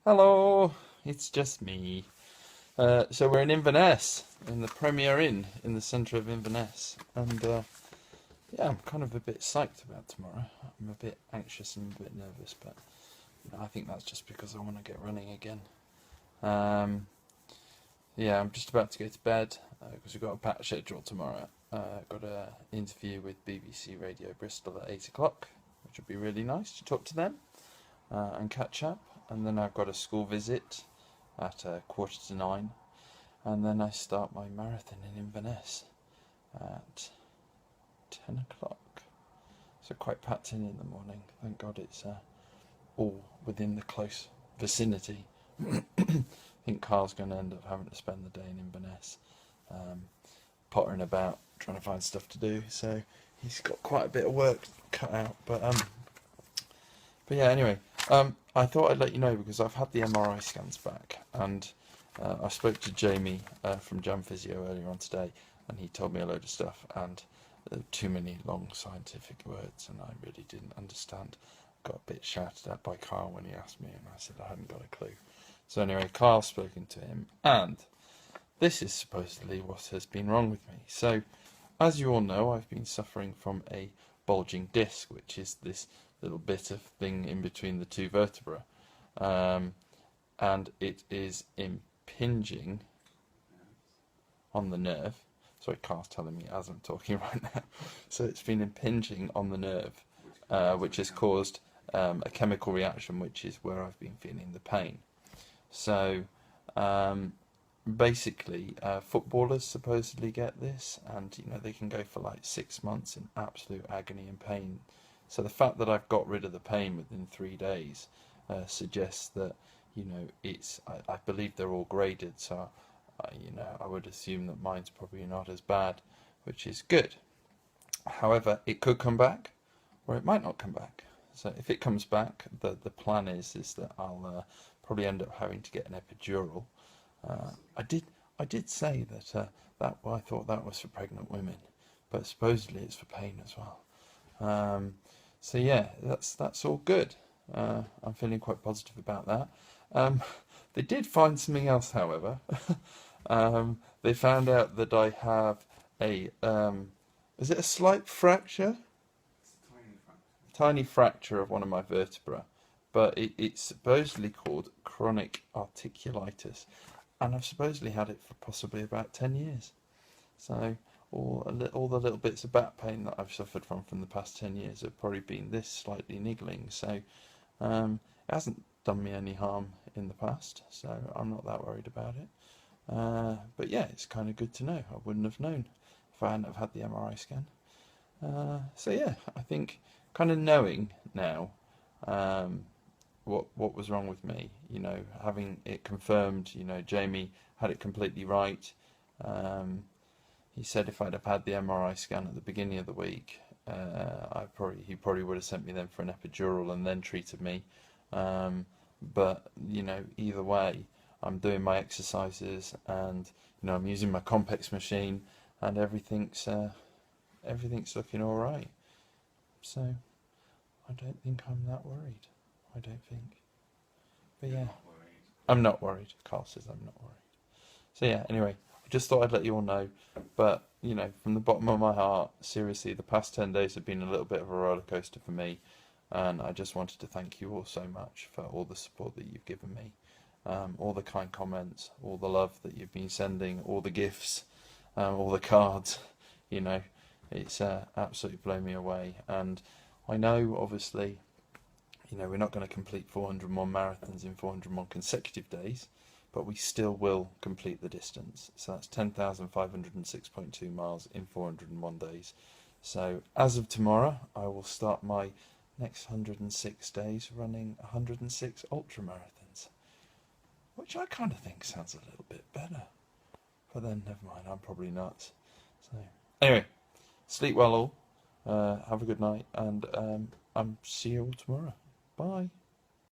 Hello, it's just me. So we're in Inverness, in the Premier Inn, in the centre of Inverness, and yeah, I'm kind of a bit psyched about tomorrow. I'm a bit anxious and a bit nervous, but I think that's just because I want to get running again. Um, yeah, I'm just about to go to bed because we've got a packed schedule tomorrow. Got an interview with BBC Radio Bristol at 8 o'clock, which would be really nice to talk to them and catch up. And then I've got a school visit at 9:15, and then I start my marathon in Inverness at 10 o'clock. So quite packed in the morning. Thank God it's all within the close vicinity. I think Carl's going to end up having to spend the day in Inverness, pottering about, trying to find stuff to do. So he's got quite a bit of work cut out. But yeah, anyway, I thought I'd let you know because I've had the MRI scans back, and I spoke to Jamie from Jam Physio earlier on today, and he told me a load of stuff, and too many long scientific words, and I really didn't understand. Got a bit shouted at by Carl when he asked me, and I said I hadn't got a clue. So anyway, Carl's spoken to him, and this is supposedly what has been wrong with me. So, as you all know, I've been suffering from a bulging disc, which is this little bit of thing in between the two vertebrae, and it is impinging on the nerve. Sorry, Carl's telling me as I'm talking right now. So it's been impinging on the nerve, which has caused a chemical reaction, which is where I've been feeling the pain. So basically, footballers supposedly get this, and they can go for like 6 months in absolute agony and pain. So the fact that I've got rid of the pain within 3 days suggests that it's. I believe they're all graded, so I would assume that mine's probably not as bad, which is good. However, it could come back, or it might not come back. So if it comes back, the plan is that I'll probably end up having to get an epidural. I did say that I thought that was for pregnant women, but supposedly it's for pain as well. So yeah, that's all good. I'm feeling quite positive about that. They did find something else, however. They found out that I have a is it a slight fracture? Tiny fracture of one of my vertebrae, but it's supposedly called chronic articulitis, and I've supposedly had it for possibly about 10 years. So all the little bits of back pain that I've suffered from the past 10 years have probably been this slightly niggling. So it hasn't done me any harm in the past, so I'm not that worried about it. But yeah, it's kind of good to know. I wouldn't have known if I hadn't have had the MRI scan. So yeah, I think kind of knowing now what was wrong with me, having it confirmed, Jamie had it completely right. He said if I'd have had the MRI scan at the beginning of the week, he probably would have sent me then for an epidural and then treated me. But either way, I'm doing my exercises, and I'm using my Compex machine, and everything's looking all right. So I don't think I'm that worried. I don't think. But yeah, I'm not worried. Carl says I'm not worried. So yeah, anyway, I just thought I'd let you all know. But from the bottom of my heart, seriously, the past 10 days have been a little bit of a roller coaster for me, and I just wanted to thank you all so much for all the support that you've given me, all the kind comments, all the love that you've been sending, all the gifts, all the cards. It's absolutely blown me away. And I know, obviously, we're not going to complete 401 marathons in 401 consecutive days, but we still will complete the distance. So that's 10,506.2 miles in 401 days. So as of tomorrow, I will start my next 106 days running 106 ultra marathons, which I kind of think sounds a little bit better. But then, never mind, I'm probably nuts. So anyway, sleep well all. Have a good night, and I'll see you all tomorrow. Bye.